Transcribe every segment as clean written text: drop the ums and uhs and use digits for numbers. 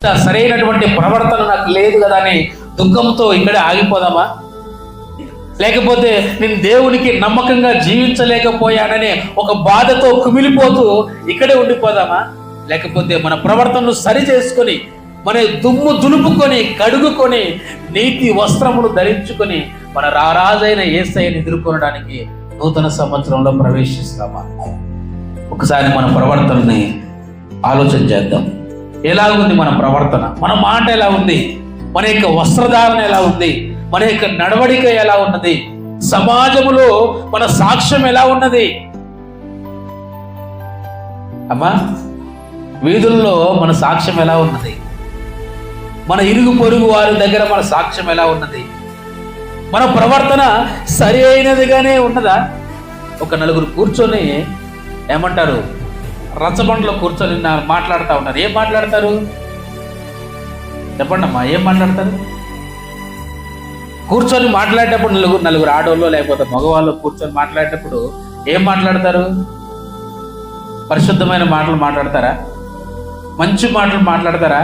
సరైనటువంటి ప్రవర్తన నాకు లేదు కదా అని దుఃఖంతో ఇక్కడే ఆగిపోదామా? లేకపోతే నేను దేవునికి నమ్మకంగా జీవించలేకపోయాననే ఒక బాధతో కుమిలిపోతూ ఇక్కడే ఉండిపోదామా? లేకపోతే మన ప్రవర్తనను సరి చేసుకొని, మన దుమ్ము దులుపుకొని, కడుగుకొని, నీతి వస్త్రములు ధరించుకొని మన రారాజైన యేసయ్యను ఎదుర్కొనడానికి నూతన సంవత్సరంలో ప్రవేశిస్తామా? ఒకసారి మన ప్రవర్తనని ఆలోచన చేద్దాం. ఎలా ఉంది మన ప్రవర్తన? మన మాట ఎలా ఉంది? మన యొక్క వస్త్రధారణ ఎలా ఉంది? మన యొక్క నడవడిక ఎలా ఉన్నది? సమాజంలో మన సాక్ష్యం ఎలా ఉన్నది? అమ్మా, వీధుల్లో మన సాక్ష్యం ఎలా ఉన్నది? మన ఇరుగు పొరుగు వారి దగ్గర మన సాక్ష్యం ఎలా ఉన్నది? మన ప్రవర్తన సరి అయినదిగానే ఉన్నదా? ఒక నలుగురు కూర్చొని ఏమంటారు, రచ్చబండలో కూర్చొని మాట్లాడుతూ ఉన్నారు. ఏం మాట్లాడతారు చెప్పండి అమ్మా, ఏం మాట్లాడతారు? కూర్చొని మాట్లాడేటప్పుడు నలుగురు ఆడవాళ్ళు లేకపోతే మగవాళ్ళు కూర్చొని మాట్లాడేటప్పుడు ఏం మాట్లాడతారు? పరిశుద్ధమైన మాటలు మాట్లాడతారా? మంచి మాటలు మాట్లాడతారా?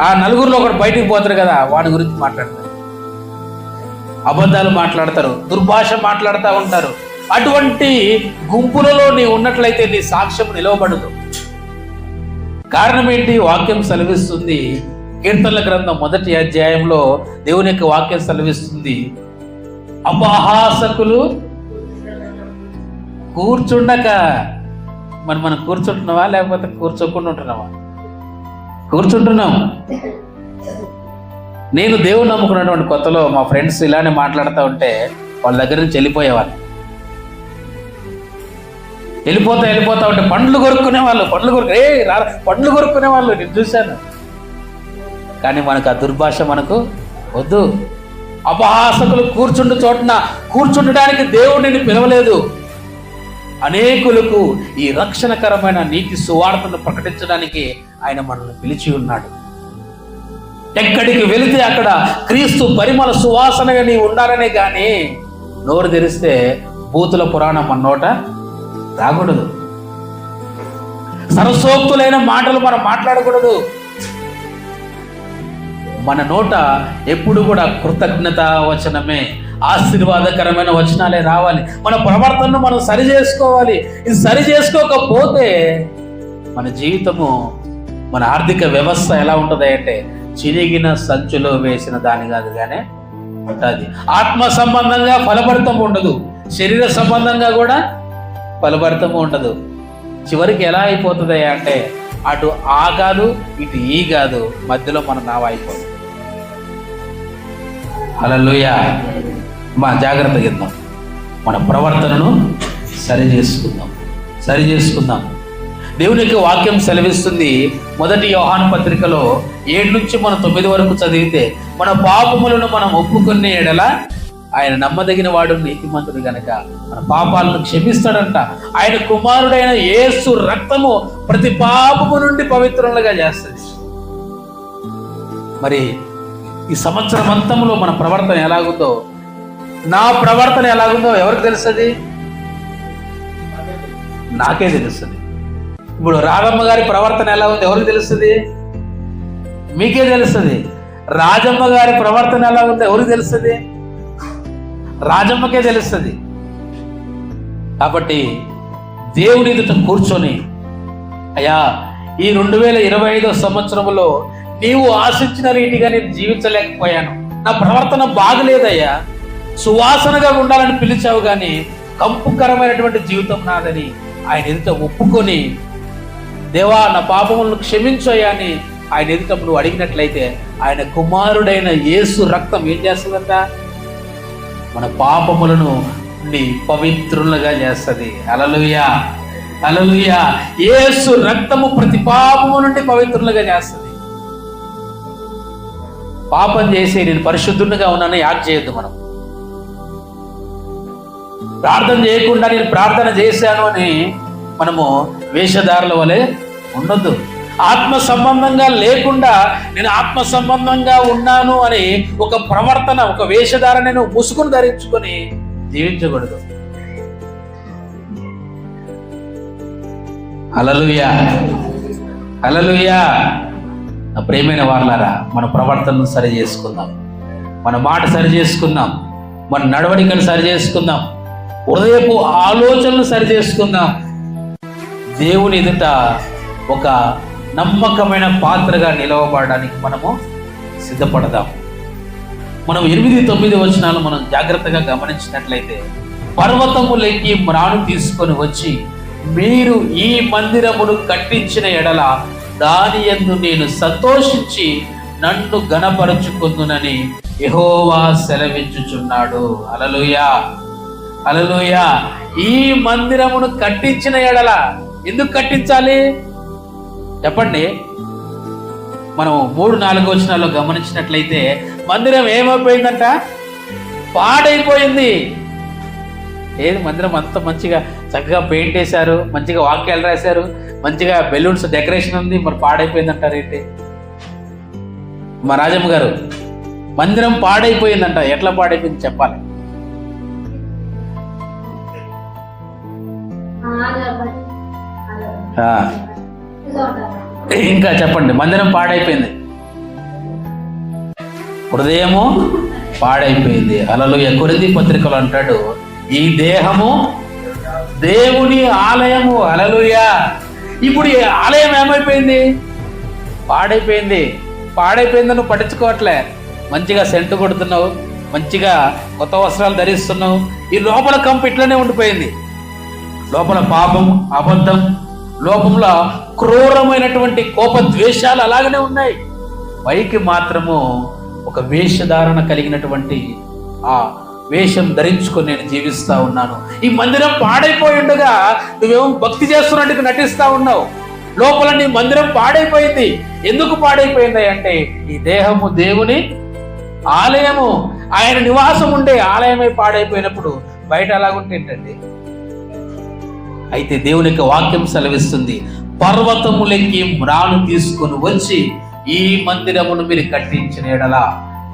ఆ నలుగురిలో ఒకడు బయటికి పోతారు కదా, వాడి గురించి మాట్లాడతారు. అబద్ధాలు మాట్లాడతారు, దుర్భాష మాట్లాడుతూ ఉంటారు. అటువంటి గుంపులలో నీ ఉన్నట్లయితే నీ సాక్ష్యం నిలవబడదు. కారణం ఏంటి? వాక్యం సెలవిస్తుంది. కీర్తనల గ్రంథం 1వ అధ్యాయంలో దేవుని యొక్క వాక్యం సెలవిస్తుంది, అపహాసకులు కూర్చుండక. మనం కూర్చుంటున్నావా లేకపోతే కూర్చోకుండా ఉంటున్నావా? కూర్చుంటున్నాం. నేను దేవుని నమ్ముకున్నటువంటి కొత్తలో మా ఫ్రెండ్స్ ఇలానే మాట్లాడుతూ ఉంటే వాళ్ళ దగ్గర నుంచి వెళ్ళిపోయేవాళ్ళు. వెళ్ళిపోతా ఉంటే పండ్లు కొరుక్కునే వాళ్ళు, పండ్లు కొరుక్కునే వాళ్ళు నేను చూశాను. కానీ మనకు ఆ దుర్భాష మనకు వద్దు. అపహాసకులు కూర్చుండు చోటున కూర్చుండడానికి దేవుడు నిన్ను పిలవలేదు. అనేకులకు ఈ రక్షణకరమైన నీతి సువార్తను ప్రకటించడానికి ఆయన మనల్ని పిలిచి ఉన్నాడు. ఎక్కడికి వెళితే అక్కడ క్రీస్తు పరిమళ సువాసనగా నీ ఉండాలనే కానీ నోరు తెరిస్తే బూతుల పురాణం మన నోట రాకూడదు. సరసోక్తులైన మాటలు మనం మాట్లాడకూడదు. మన నోట ఎప్పుడు కూడా కృతజ్ఞత వచనమే, ఆశీర్వాదకరమైన వచనాలే రావాలి. మన ప్రవర్తనను మనం సరి చేసుకోవాలి. ఇది సరి చేసుకోకపోతే మన జీవితము, మన ఆర్థిక వ్యవస్థ ఎలా ఉంటుంది అంటే చిరిగిన సంచులో వేసిన దాని కాదుగానే ఉంటుంది. ఆత్మ సంబంధంగా ఫలభరితం ఉండదు, శరీర సంబంధంగా కూడా ఫలభరితం ఉండదు. చివరికి ఎలా అయిపోతుంది అంటే అటు ఆ కాదు ఇటు ఈ కాదు, మధ్యలో మన నావ అయిపోతుంది. హల్లెలూయా. మా జాగ్రత్తగా ఇద్దాం, మన ప్రవర్తనను సరి చేసుకుందాం. దేవుని యొక్క వాక్యం సెలవిస్తుంది 1 యోహాను పత్రికలో 7 నుంచి మనం 9 వరకు చదివితే, మన పాపములను మనం ఒప్పుకునే ఎడల ఆయన నమ్మదగిన వాడు, నీతిమంతుడు గనక మన పాపాలను క్షమిస్తాడంట. ఆయన కుమారుడైన యేసు రక్తము ప్రతి పాపము నుండి పవిత్రులుగా చేస్తుంది. మరి ఈ సంవత్సరం అంతంలో మన ప్రవర్తన ఎలాగుందో, నా ప్రవర్తన ఎలాగుందో ఎవరికి తెలుస్తుంది? నాకే తెలుస్తుంది. ఇప్పుడు రాధమ్మ గారి ప్రవర్తన ఎలా ఉంది ఎవరికి తెలుస్తుంది? మీకే తెలుస్తుంది. రాజమ్మ గారి ప్రవర్తన ఎలా ఉందో ఎవరికి తెలుస్తుంది? రాజమ్మకే తెలుస్తుంది. కాబట్టి దేవుని ఎదుట కూర్చొని, అయ్యా ఈ 2025 సంవత్సరంలో నీవు ఆశించిన రీతిగా నేను జీవించలేకపోయాను, నా ప్రవర్తన బాగలేదయ్యా, సువాసనగా ఉండాలని పిలిచావు కానీ కంపుకరమైనటువంటి జీవితం నాదని ఆయన ఎదుట ఒప్పుకొని, దేవా నా పాపములను క్షమించయ్యా అని ఆయన ఎదుట నువ్వు అడిగినట్లయితే ఆయన కుమారుడైన యేసు రక్తం ఏం చేస్తుందంట? మన పాపములను పవిత్రులుగా చేస్తుంది. హల్లెలూయా, హల్లెలూయా. యేసు రక్తము ప్రతి పాపము నుండి పవిత్రులుగా చేస్తుంది. పాపం చేసి నేను పరిశుద్ధునిగా ఉన్నానని యాడ్ చేయొద్దు. మనం ప్రార్థన చేయకుండా నేను ప్రార్థన చేశాను అని మనము వేషధారుల వలె ఉండొద్దు. ఆత్మ సంబంధంగా లేకుండా నేను ఆత్మ సంబంధంగా ఉన్నాను అని ఒక ప్రవర్తన, ఒక వేషధారణను ముసుగును ధరించుకొని జీవించకూడదు. హల్లెలూయా, హల్లెలూయా. నా ప్రియమైన వారలారా, మన ప్రవర్తనను సరి చేసుకుందాం, మన మాట సరి చేసుకుందాం, మన నడవడికను సరి చేసుకుందాం, హృదయపు ఆలోచనలు సరి చేసుకుందాం. దేవుని ఎదుట ఒక నమ్మకమైన పాత్రగా నిలవబడడానికి మనము సిద్ధపడదాం. మనం 8-9 వచనాలు మనం జాగ్రత్తగా గమనించినట్లయితే, పర్వతములెక్కి మ్రాను తీసుకొని వచ్చి మీరు ఈ మందిరమును కట్టించిన ఎడల దాని యందు నేను సంతోషించి నన్ను ఘనపరచుకుందునని యెహోవా సెలవిచ్చుచున్నాడు. హల్లెలూయా, హల్లెలూయా. ఈ మందిరమును కట్టించిన ఎడల, ఎందుకు కట్టించాలి చెప్పండి? మనం 3-4 వచనాల్లో గమనించినట్లయితే మందిరం ఏమైపోయిందంట? పాడైపోయింది. ఏది మందిరం అంత మంచిగా చక్కగా పెయింట్ వేశారు, మంచిగా వాక్యాలు రాశారు, మంచిగా బెలూన్స్ డెకరేషన్ ఉంది, మరి పాడైపోయిందంటారు ఏంటి? మా రాజమ్మ గారు, మందిరం పాడైపోయిందంట. ఎట్లా పాడైపోయింది చెప్పాలి? ఇంకా చెప్పండి. మందిరం పాడైపోయింది, హృదయము పాడైపోయింది. హల్లెలూయా. కొరింథీ పత్రికలో అంటాడు, ఈ దేహము దేవుని ఆలయము. హల్లెలూయా. ఇప్పుడు ఈ ఆలయం ఏమైపోయింది? పాడైపోయింది. పాడైపోయిందని నువ్వు పట్టించుకోవట్లే. మంచిగా సెంటు కొడుతున్నావు, మంచిగా కొత్త వస్త్రాలు ధరిస్తున్నావు, ఈ లోపల కంపు ఇట్లనే ఉండిపోయింది. లోపల పాపం, అబద్ధం, లోపంలో క్రూరమైనటువంటి కోపద్వేషాలు అలాగనే ఉన్నాయి. పైకి మాత్రము ఒక వేషధారణ కలిగినటువంటి ఆ వేషం ధరించుకొని నేను జీవిస్తా ఉన్నాను. ఈ మందిరం పాడైపోయి ఉండగా నువ్వేమో భక్తి చేస్తున్నట్టుగా నటిస్తా ఉన్నావు. లోపల నీ మందిరం పాడైపోయింది. ఎందుకు పాడైపోయింది అంటే, ఈ దేహము దేవుని ఆలయము, ఆయన నివాసం ఉండే ఆలయమే పాడైపోయినప్పుడు బయట అలాగుంటే ఏంటండి? అయితే దేవుని యొక్క వాక్యం సెలవిస్తుంది, పర్వతములెక్కి మ్రాను తీసుకొని వచ్చి ఈ మందిరమును మీరు కట్టించిన ఎడల.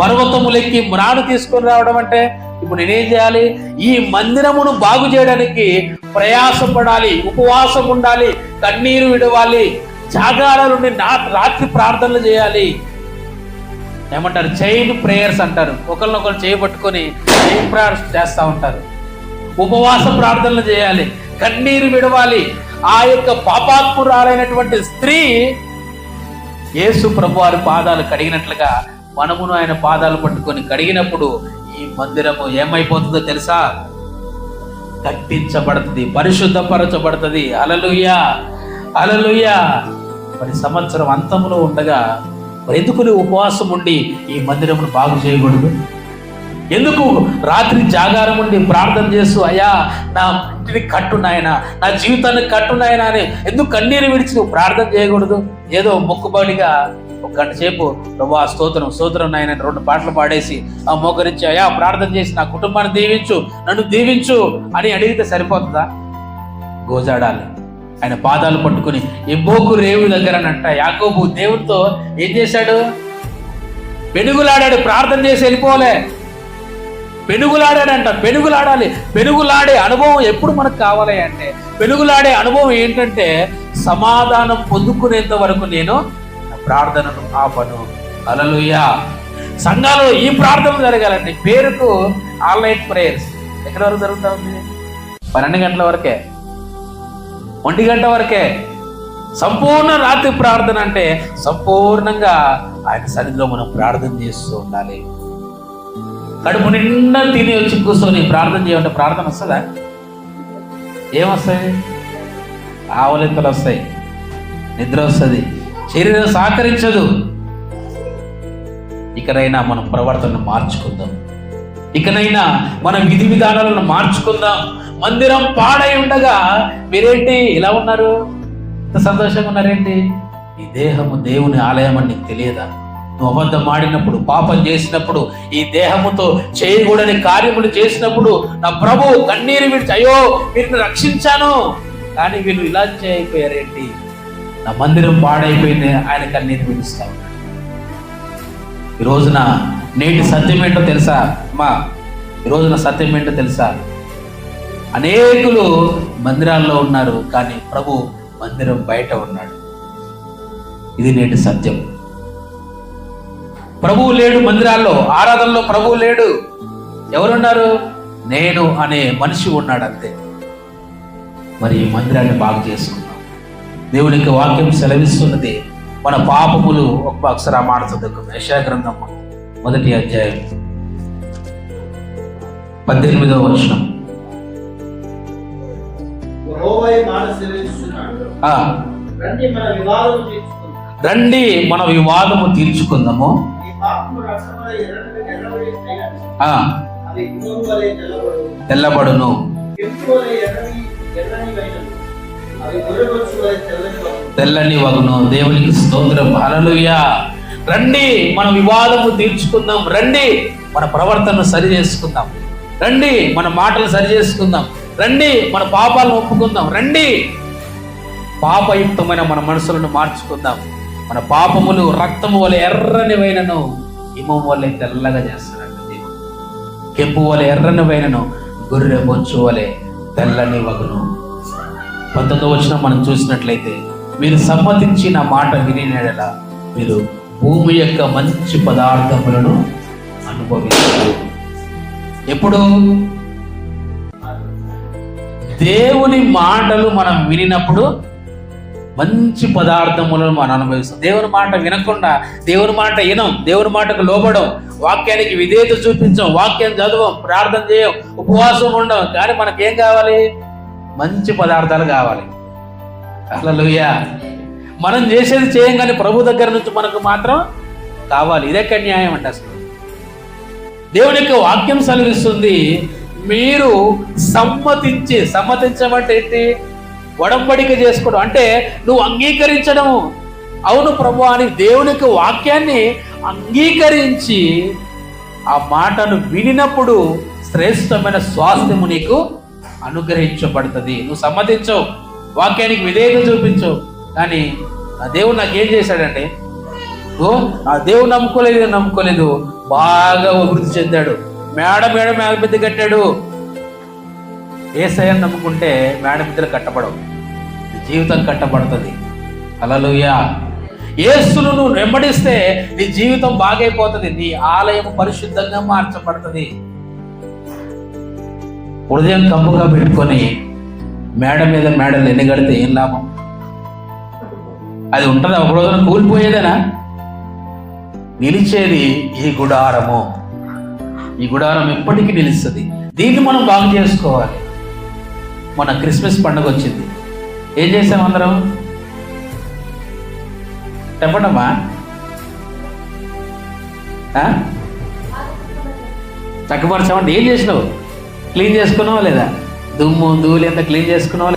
పర్వతములెక్కి మ్రాను తీసుకొని రావడం అంటే, ఇప్పుడు నేనేం చేయాలి? ఈ మందిరమును బాగు చేయడానికి ప్రయాసపడాలి, ఉపవాసం ఉండాలి, కన్నీరు విడవాలి, జాగారాలుండి రాత్రి ప్రార్థనలు చేయాలి. ఏమంటారు? చైన్ ప్రేయర్స్ అంటారు. ఒకరినొకరు చేయబట్టుకొని చైన్ ప్రేయర్స్ చేస్తూ ఉంటారు. ఉపవాస ప్రార్థనలు చేయాలి, కన్నీరు విడవాలి. ఆ యొక్క పాపాత్మురాలైనటువంటి స్త్రీ యేసు ప్రభు వారి పాదాలు కడిగినట్లుగా మనమును ఆయన పాదాలు పట్టుకొని కడిగినప్పుడు ఈ మందిరము ఏమైపోతుందో తెలుసా? కట్టించబడుతుంది, పరిశుద్ధపరచబడుతుంది. హల్లెలూయా, హల్లెలూయా. మరి సంవత్సరం అంతంలో ఉండగా మరి ఎందుకు నువ్వు ఉపవాసం ఉండి ఈ మందిరమును బాగు చేయకూడదు? ఎందుకు రాత్రి జాగారం ఉండి ప్రార్థన చేస్తూ, అయ్యా నా ఇంటిని కట్టు నాయన, నా జీవితాన్ని కట్టు నాయన అని ఎందుకు కన్నీరు విడిచి నువ్వు ప్రార్థన చేయకూడదు? ఏదో మొక్కుబడిగా 1 గంట సేపు ప్రభువా స్తోత్రం స్తోత్రం నాయన 2 పాటలు పాడేసి ఆ మోకరించి, అయ్యా ప్రార్థన చేసి నా కుటుంబాన్ని దీవించు, నన్ను దీవించు అని అడిగితే సరిపోతుందా? గోజాడాలి. ఆయన పాదాలు పట్టుకుని ఎబ్బోకు రేవు దగ్గర అంట యాకోబు దేవుడితో ఏం చేశాడు? పెనుగులాడాడు. ప్రార్థన చేసి వెళ్ళిపోలే, పెనుగులాడాడంట. పెనుగులాడాలి. పెనుగులాడే అనుభవం ఎప్పుడు మనకు కావాలి అంటే, పెనుగులాడే అనుభవం ఏంటంటే, సమాధానం పొందుకునేంత వరకు నేను ప్రార్థనను ఆపను. హల్లెలూయా. సంఘాలు ఈ ప్రార్థన జరగాలండి. పేరుకు ఆన్లైన్ ప్రేయర్స్ ఎక్కడి వరకు జరుగుతూ ఉంది? 12 గంటల వరకే, 1 గంట వరకే. సంపూర్ణ రాత్రి ప్రార్థన అంటే సంపూర్ణంగా ఆయన సన్నిధిలో మనం ప్రార్థన చేస్తూ ఉండాలి. కడుపు నిండా తిని వచ్చి కూర్చొని ప్రార్థన చేయాలంటే ప్రార్థన వస్తుందా? ఏమొస్తాయి? ఆవలింతలు వస్తాయి, నిద్ర వస్తుంది, శరీరం సహకరించదు. ఇకనైనా మనం ప్రవర్తనను మార్చుకుందాం, ఇకనైనా మన విధి విధానాలను మార్చుకుందాం. మందిరం పాడై ఉండగా మీరేంటి ఇలా ఉన్నారు? ఇంత సంతోషంగా ఉన్నారేంటి? ఈ దేహము దేవుని ఆలయం అని నీకు తెలియదా? నువ్వు అబద్ధం ఆడినప్పుడు, పాపం చేసినప్పుడు, ఈ దేహముతో చేయకూడని కార్యములు చేసినప్పుడు నా ప్రభు కన్నీరు విడిచి, అయ్యో వీరిని రక్షించాను, కానీ వీళ్ళు ఇలా చేయకపోయారేంటి? నా మందిరం పాడైపోయింది. ఆయన కన్నీరు విడుస్తా ఉన్నాడు. ఈ రోజున నేటి సత్యం ఏంటో తెలుసా అమ్మా? ఈ రోజున సత్యం ఏంటో తెలుసా? అనేకులు మందిరాల్లో ఉన్నారు, కానీ ప్రభు మందిరం బయట ఉన్నాడు. ఇది నేటి సత్యం. ప్రభువు లేడు మందిరాల్లో, ఆరాధనలో ప్రభువు లేడు. ఎవరున్నారు? నేను అనే మనిషి ఉన్నాడు అంతే. మరి ఈ మందిరాన్ని బాగు చేసుకున్నాం. దేవునికి వాక్యం సెలవిస్తున్నది, మన పాపములు ఒక్క అక్షర మాట చదువుకుందాం. యెషయా గ్రంథం 1వ అధ్యాయం 18వ వచనం. రండి మన వివాదము తీర్చుకుందాము, తెల్లబడును. తెల్లని వగును. దేవునికి స్తోత్రం, హల్లెలూయా. రండి మన వివాదము తీర్చుకుందాం, రండి మన ప్రవర్తనను సరి చేసుకుందాం, రండి మన మాటలు సరి చేసుకుందాం, రండి మన పాపాలను ఒప్పుకుందాం, రండి పాపయుక్తమైన మన మనసులను మార్చుకుందాం. మన పాపములు రక్తము వలె ఎర్రనివైనను హిమము వలె తెల్లగా చేస్తాడంట దేవుడు. కెంపు వలె ఎర్రనివైనను గొర్రె బొచ్చు వలె తెల్లని వగును. 19వ వచనం మనం చూసినట్లయితే, మీరు సమ్మతించి నా మాట వినినెడల మీరు భూమి యొక్క మంచి పదార్థములను అనుభవిస్తారు. ఎప్పుడు? దేవుని మాటలు మనం వినినప్పుడు మంచి పదార్థములను మనం అనుభవిస్తాం. దేవుని మాట వినకుండా, దేవుని మాట వినం, దేవుని మాటకు లోబడం, వాక్యానికి విధేయత చూపించం, వాక్యం చదవం, ప్రార్థన చేయం, ఉపవాసం ఉండం. కానీ మనకేం కావాలి? మంచి పదార్థాలు కావాలి. హల్లెలూయా. మనం చేసేది చేయం, కానీ ప్రభు దగ్గర నుంచి మనకు మాత్రం కావాలి. ఇదెక్కడ న్యాయం అంటే? అసలు దేవుని యొక్క వాక్యం సెలవిస్తుంది, మీరు సమ్మతించమంటే ఏంటి? ఒడంబడిక చేసుకోవడం అంటే నువ్వు అంగీకరించడం. అవును ప్రభు అని దేవుని యొక్క వాక్యాన్ని అంగీకరించి ఆ మాటను వినినప్పుడు శ్రేష్టమైన స్వాస్థ్యము నీకు అనుగ్రహించబడుతుంది. నువ్వు సమ్మతించవు, వాక్యానికి విధేయత చూపించవు. కానీ ఆ దేవుడు నాకేం చేశాడంటే, ఆ దేవుడు నమ్ముకోలేదు, బాగా అభివృద్ధి చెందాడు. మేడ పెద్ద కట్టాడు. యేసయ్యను నమ్ముకుంటే మేడ పెద్దలు కట్టబడవు, జీవితం కట్టబడుతుంది. హల్లెలూయా. యేసును నువ్వు వెంబడిస్తే నీ జీవితం బాగైపోతుంది, నీ ఆలయం పరిశుద్ధంగా మార్చబడుతుంది. హృదయం కమ్ముగా పెట్టుకొని మేడ మీద మేడలు ఎన్ని కడితే ఏం లాభం? అది ఉంటుందా? ఒక రోజున కూలిపోయేదేనా? నిలిచేది ఈ గుడారము. ఈ గుడారం ఎప్పటికీ నిలుస్తుంది. దీన్ని మనం బాగు చేసుకోవాలి. మన క్రిస్మస్ పండుగ వచ్చింది, ఏం చేసాం అందరం? చెప్పండమ్మా. చక్కపరచామంటే ఏం చేసినావు? క్లీన్ చేసుకున్నావా లేదా? దుమ్ము ధూళి అంతా క్లీన్ చేసుకున్నావా?